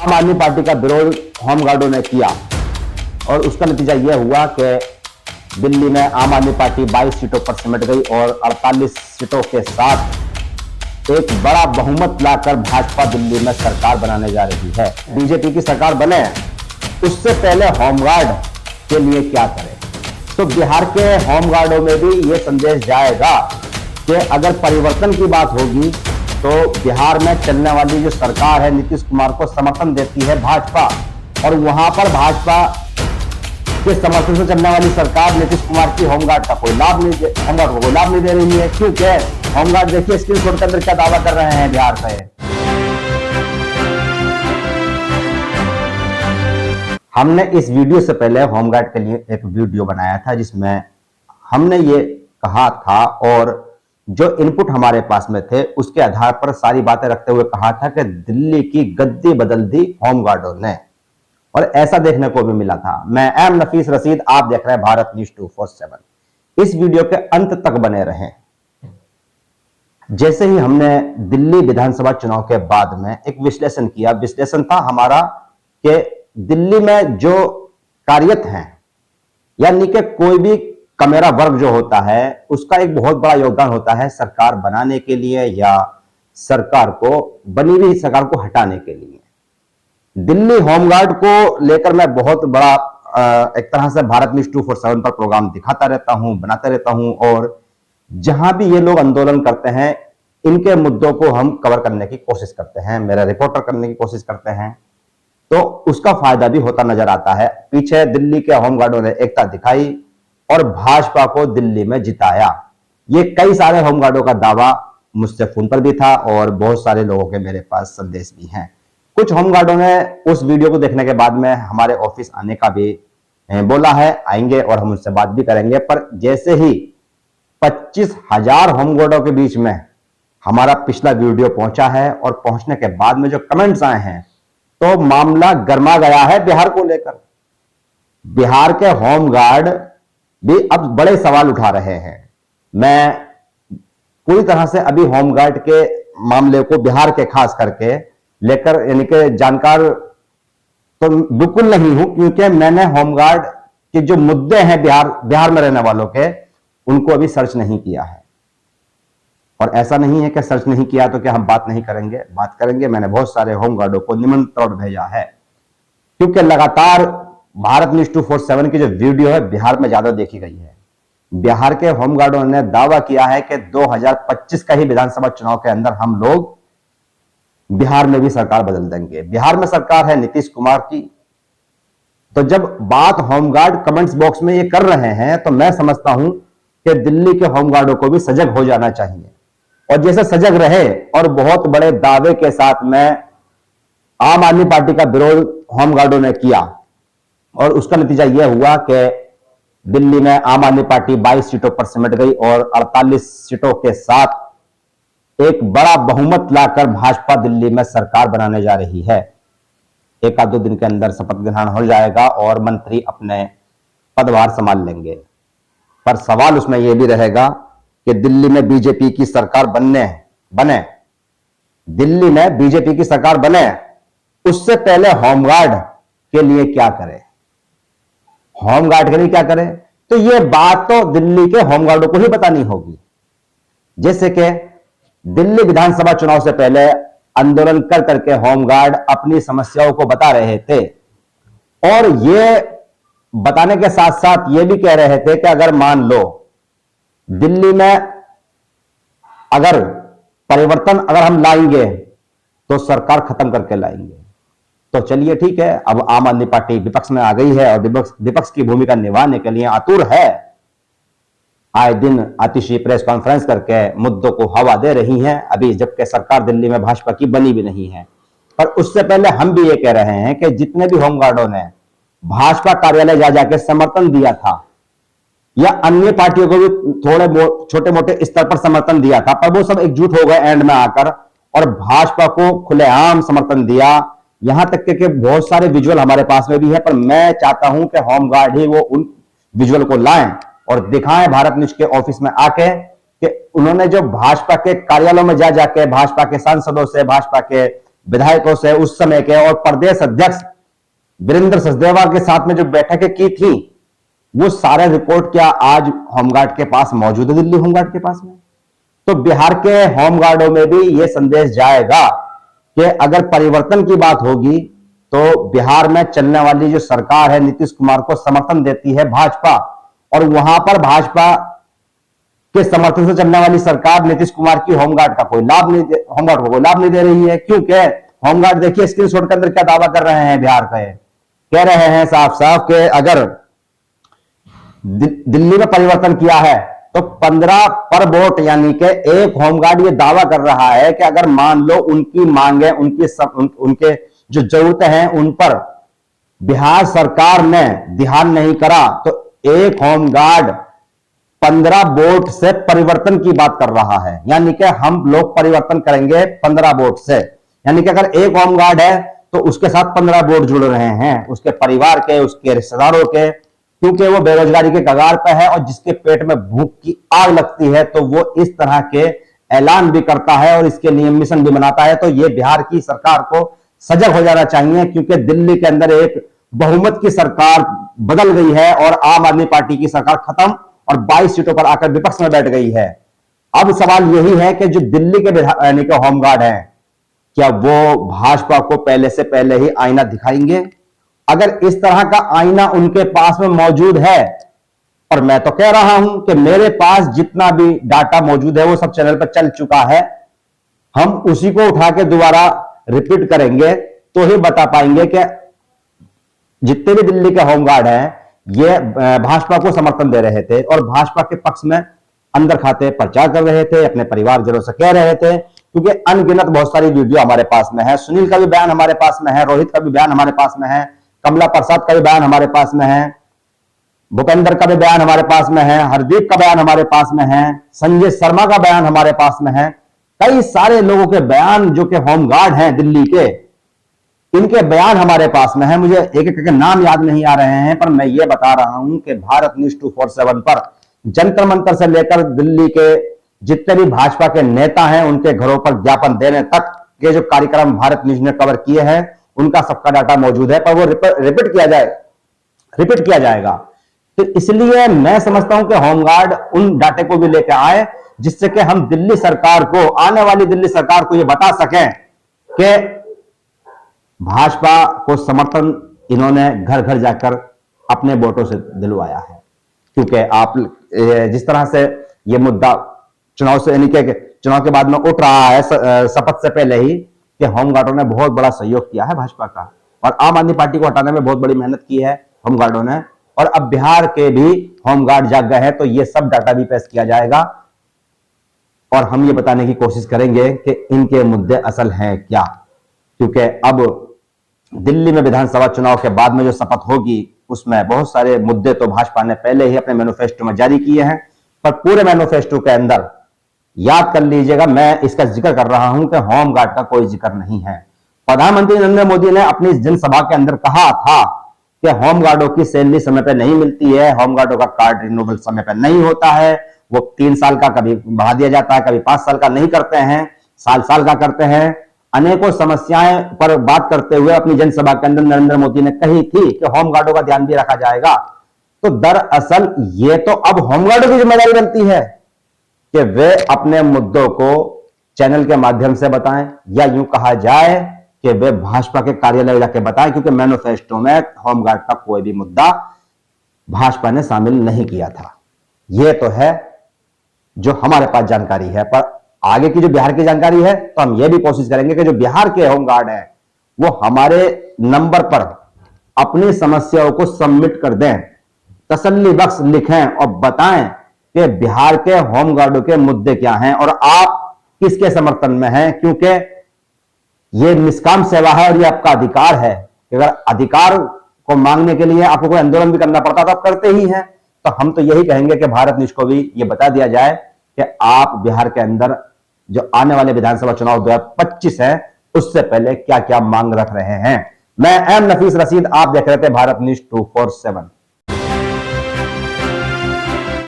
आम आदमी पार्टी का विरोध होमगार्डों ने किया और उसका नतीजा यह हुआ कि दिल्ली में आम आदमी पार्टी 22 सीटों पर सिमट गई और 48 सीटों के साथ एक बड़ा बहुमत लाकर भाजपा दिल्ली में सरकार बनाने जा रही है। बीजेपी की सरकार बने उससे पहले होमगार्ड के लिए क्या करें, तो बिहार के होमगार्डों में भी यह संदेश जाएगा कि अगर परिवर्तन की बात होगी तो बिहार में चलने वाली जो सरकार है नीतीश कुमार को समर्थन देती है भाजपा, और वहां पर भाजपा के समर्थन से चलने वाली सरकार नीतीश कुमार की होमगार्ड का कोई लाभ नहीं दे रही है। क्योंकि होमगार्ड देखिए स्क्रीनशॉट के अंदर क्या दावा कर रहे हैं बिहार से। हमने इस वीडियो से पहले होमगार्ड के लिए एक वीडियो बनाया था जिसमें हमने ये कहा था और जो इनपुट हमारे पास में थे उसके आधार पर सारी बातें रखते हुए कहा था कि दिल्ली की गद्दी बदल दी होमगार्डों ने, और ऐसा देखने को भी मिला था। मैं एम नफीस रशीद, आप देख रहे हैं भारत न्यूज 247। इस वीडियो के अंत तक बने रहें। जैसे ही हमने दिल्ली विधानसभा चुनाव के बाद में एक विश्लेषण किया, विश्लेषण था हमारा कि दिल्ली में जो कार्यरत हैं यानी कि कोई भी कमेरा वर्ग जो होता है उसका एक बहुत बड़ा योगदान होता है सरकार बनाने के लिए या सरकार को बनी हुई सरकार को हटाने के लिए। दिल्ली होमगार्ड को लेकर मैं बहुत बड़ा एक तरह से भारत न्यूज 247 पर प्रोग्राम दिखाता रहता हूं, बनाता रहता हूं, और जहां भी ये लोग आंदोलन करते हैं इनके मुद्दों को हम कवर करने की कोशिश करते हैं, मेरा रिपोर्टर करने की कोशिश करते हैं, तो उसका फायदा भी होता नजर आता है। पीछे दिल्ली के होमगार्डों ने एकता दिखाई और भाजपा को दिल्ली में जिताया। ये कई सारे होमगार्डों का दावा मुझसे फोन पर भी था और बहुत सारे लोगों के मेरे पास संदेश भी हैं। कुछ होमगार्डों ने उस वीडियो को देखने के बाद में हमारे ऑफिस आने का भी बोला है, आएंगे और हम उनसे बात भी करेंगे। पर जैसे ही 25,000 होमगार्डों के बीच में हमारा पिछला वीडियो पहुंचा है और पहुंचने के बाद में जो कमेंट्स आए हैं तो मामला गर्मा गया है बिहार को लेकर। बिहार के होमगार्ड भी अब बड़े सवाल उठा रहे हैं। मैं पूरी तरह से अभी होमगार्ड के मामले को बिहार के खास करके लेकर यानी कि जानकार तो बिल्कुल नहीं हूं, क्योंकि मैंने होमगार्ड के जो मुद्दे हैं बिहार में रहने वालों के उनको अभी सर्च नहीं किया है। और ऐसा नहीं है कि सर्च नहीं किया तो क्या हम बात नहीं करेंगे, बात करेंगे। मैंने बहुत सारे होमगार्डों को निमंत्रण भेजा है क्योंकि लगातार भारत न्यूज 247 की जो वीडियो है बिहार में ज्यादा देखी गई है। बिहार के होमगार्डों ने दावा किया है कि 2025 का ही विधानसभा चुनाव के अंदर हम लोग बिहार में भी सरकार बदल देंगे। बिहार में सरकार है नीतीश कुमार की। तो जब बात होमगार्ड कमेंट्स बॉक्स में ये कर रहे हैं तो मैं समझता हूं कि दिल्ली के होमगार्डों को भी सजग हो जाना चाहिए, और जैसे सजग रहे और बहुत बड़े दावे के साथ में आम आदमी पार्टी का विरोध होमगार्डों ने किया और उसका नतीजा यह हुआ कि दिल्ली में आम आदमी पार्टी 22 सीटों पर सिमट गई और 48 सीटों के साथ एक बड़ा बहुमत लाकर भाजपा दिल्ली में सरकार बनाने जा रही है। एक आध दो दिन के अंदर शपथ ग्रहण हो जाएगा और मंत्री अपने पदभार संभाल लेंगे। पर सवाल उसमें यह भी रहेगा कि दिल्ली में बीजेपी की सरकार बने दिल्ली में बीजेपी की सरकार बने उससे पहले होमगार्ड के लिए क्या करें, होमगार्ड के लिए क्या करें, तो यह बात तो दिल्ली के होमगार्डों को ही बतानी होगी। जैसे कि दिल्ली विधानसभा चुनाव से पहले आंदोलन कर करके होमगार्ड अपनी समस्याओं को बता रहे थे और यह बताने के साथ साथ यह भी कह रहे थे कि अगर मान लो दिल्ली में अगर परिवर्तन अगर हम लाएंगे तो सरकार खत्म करके लाएंगे। तो चलिए ठीक है, अब आम आदमी पार्टी विपक्ष में आ गई है और विपक्ष की भूमिका निभाने के लिए आतुर है। आए दिन आतिशी प्रेस कॉन्फ्रेंस करके मुद्दों को हवा दे रही हैं, अभी जबकि सरकार दिल्ली में भाजपा की बनी भी नहीं है। पर उससे पहले हम भी ये कह रहे हैं कि जितने भी होमगार्डों ने भाजपा कार्यालय जा जाके समर्थन दिया था या अन्य पार्टियों को भी थोड़े छोटे मोटे स्तर पर समर्थन दिया था, पर वो सब एकजुट हो गए एंड में आकर और भाजपा को खुलेआम समर्थन दिया। यहां तक कि बहुत सारे विजुअल हमारे पास में भी है, पर मैं चाहता हूं कि होमगार्ड ही वो उन विजुअल को लाएं और दिखाएं भारत न्यूज के ऑफिस में आके कि उन्होंने जो भाजपा के कार्यालयों में जा जाके भाजपा के सांसदों से, भाजपा के विधायकों से उस समय के और प्रदेश अध्यक्ष वीरेंद्र सचदेवा के साथ में जो बैठकें की थी, वो सारे रिपोर्ट क्या आज होमगार्ड के पास मौजूद है, दिल्ली होमगार्ड के पास में। तो बिहार के होमगार्डों में भी यह संदेश जाएगा कि अगर परिवर्तन की बात होगी तो बिहार में चलने वाली जो सरकार है नीतीश कुमार को समर्थन देती है भाजपा, और वहां पर भाजपा के समर्थन से चलने वाली सरकार नीतीश कुमार की होमगार्ड को कोई लाभ नहीं दे रही है। क्योंकि होमगार्ड देखिए स्क्रीनशॉट के अंदर क्या दावा कर रहे हैं बिहार का, कह रहे हैं साफ साफ कि अगर दिल्ली में परिवर्तन किया है तो 15 पर वोट, यानी कि एक होमगार्ड ये दावा कर रहा है कि अगर मान लो उनकी मांगे, उनके जो जरूरतें हैं उन पर बिहार सरकार ने ध्यान नहीं करा तो एक होमगार्ड 15 वोट से परिवर्तन की बात कर रहा है। यानी कि हम लोग परिवर्तन करेंगे 15 वोट से, यानी कि अगर एक होमगार्ड है तो उसके साथ 15 वोट जुड़ रहे हैं, उसके परिवार के, उसके रिश्तेदारों के, क्योंकि वो बेरोजगारी के कगार पर है और जिसके पेट में भूख की आग लगती है तो वो इस तरह के ऐलान भी करता है और इसके लिए मिशन भी बनाता है। तो ये बिहार की सरकार को सजग हो जाना चाहिए, क्योंकि दिल्ली के अंदर एक बहुमत की सरकार बदल गई है और आम आदमी पार्टी की सरकार खत्म और 22 सीटों पर आकर विपक्ष में बैठ गई है। अब सवाल यही है कि जो दिल्ली के यानी कि होमगार्ड हैं, क्या वो भाजपा को पहले से पहले ही आईना दिखाएंगे? अगर इस तरह का आईना उनके पास में मौजूद है, और मैं तो कह रहा हूं कि मेरे पास जितना भी डाटा मौजूद है वो सब चैनल पर चल चुका है, हम उसी को उठा के दोबारा रिपीट करेंगे तो ही बता पाएंगे कि जितने भी दिल्ली के होमगार्ड हैं ये भाजपा को समर्थन दे रहे थे और भाजपा के पक्ष में अंदर खाते प्रचार कर रहे थे, अपने परिवारजनों से कह रहे थे, क्योंकि अनगिनत बहुत सारी वीडियो हमारे पास में है। सुनील का भी बयान हमारे पास में है, रोहित का भी बयान हमारे पास में है, कमला प्रसाद का भी बयान हमारे पास में है, भूपेंद्र का भी बयान हमारे पास में है, हरदीप का बयान हमारे पास में है, संजय शर्मा का बयान हमारे पास में है। कई सारे लोगों के बयान जो कि होमगार्ड हैं दिल्ली के, इनके बयान हमारे पास में है। मुझे एक एक नाम याद नहीं आ रहे हैं, पर मैं ये बता रहा हूं कि भारत न्यूज 247 पर जंतर मंतर से लेकर दिल्ली के जितने भी भाजपा के नेता हैं उनके घरों पर ज्ञापन देने तक के जो कार्यक्रम भारत न्यूज ने कवर किए हैं उनका सबका डाटा मौजूद है, पर वो रिपीट किया जाएगा। तो इसलिए मैं समझता हूं कि होमगार्ड उन डाटे को भी लेकर आए जिससे कि हम दिल्ली सरकार को, आने वाली दिल्ली सरकार को यह बता सकें कि भाजपा को समर्थन इन्होंने घर घर जाकर अपने वोटों से दिलवाया है। क्योंकि आप जिस तरह से यह मुद्दा चुनाव से यानी कि चुनाव के बाद में उठ रहा है, शपथ से पहले ही, कि होमगार्डों ने बहुत बड़ा सहयोग किया है भाजपा का और आम आदमी पार्टी को हटाने में बहुत बड़ी मेहनत की है होमगार्डों ने, और अब बिहार के भी होमगार्ड जाग गए हैं। तो ये सब डाटा भी पेश किया जाएगा और हम ये बताने की कोशिश करेंगे कि इनके मुद्दे असल हैं क्या। क्योंकि अब दिल्ली में विधानसभा चुनाव के बाद में जो शपथ होगी उसमें बहुत सारे मुद्दे तो भाजपा ने पहले ही अपने मैनिफेस्टो में जारी किए हैं, पर पूरे मैनिफेस्टो के अंदर याद कर लीजिएगा, मैं इसका जिक्र कर रहा हूं कि होमगार्ड का कोई जिक्र नहीं है। प्रधानमंत्री नरेंद्र मोदी ने अपनी जनसभा के अंदर कहा था कि होमगार्डों की सैलरी समय पर नहीं मिलती है, होमगार्डों का कार्ड रिन्यूअल समय पर नहीं होता है, वो 3 साल का कभी बढ़ा दिया जाता है, कभी 5 साल का नहीं करते हैं, साल का करते हैं। अनेकों समस्याएं पर बात करते हुए अपनी जनसभा के अंदर नरेंद्र मोदी ने कही थी कि होमगार्डों का ध्यान भी रखा जाएगा। तो दरअसल ये तो अब होमगार्डों की जिम्मेदारी बनती है कि वे अपने मुद्दों को चैनल के माध्यम से बताएं, या यूं कहा जाए कि वे भाजपा के कार्यालय जाके बताएं, क्योंकि मैनिफेस्टो में होमगार्ड का कोई भी मुद्दा भाजपा ने शामिल नहीं किया था। यह तो है जो हमारे पास जानकारी है, पर आगे की जो बिहार की जानकारी है तो हम यह भी कोशिश करेंगे कि जो बिहार के होमगार्ड हैं वो हमारे नंबर पर अपनी समस्याओं को सबमिट कर दें, तसल्ली बख्श लिखें और बताएं कि बिहार के होमगार्डों के मुद्दे क्या हैं और आप किसके समर्थन में हैं। क्योंकि यह निष्काम सेवा है और यह आपका अधिकार है कि अगर अधिकार को मांगने के लिए आपको कोई आंदोलन भी करना पड़ता तो आप करते ही हैं। तो हम तो यही कहेंगे कि भारत न्यूज को भी यह बता दिया जाए कि आप बिहार के अंदर जो आने वाले विधानसभा चुनाव 2025 है उससे पहले क्या क्या मांग रख रहे हैं। मैं एम नफीस रशीद, आप देख रहे थे भारत न्यूज 247।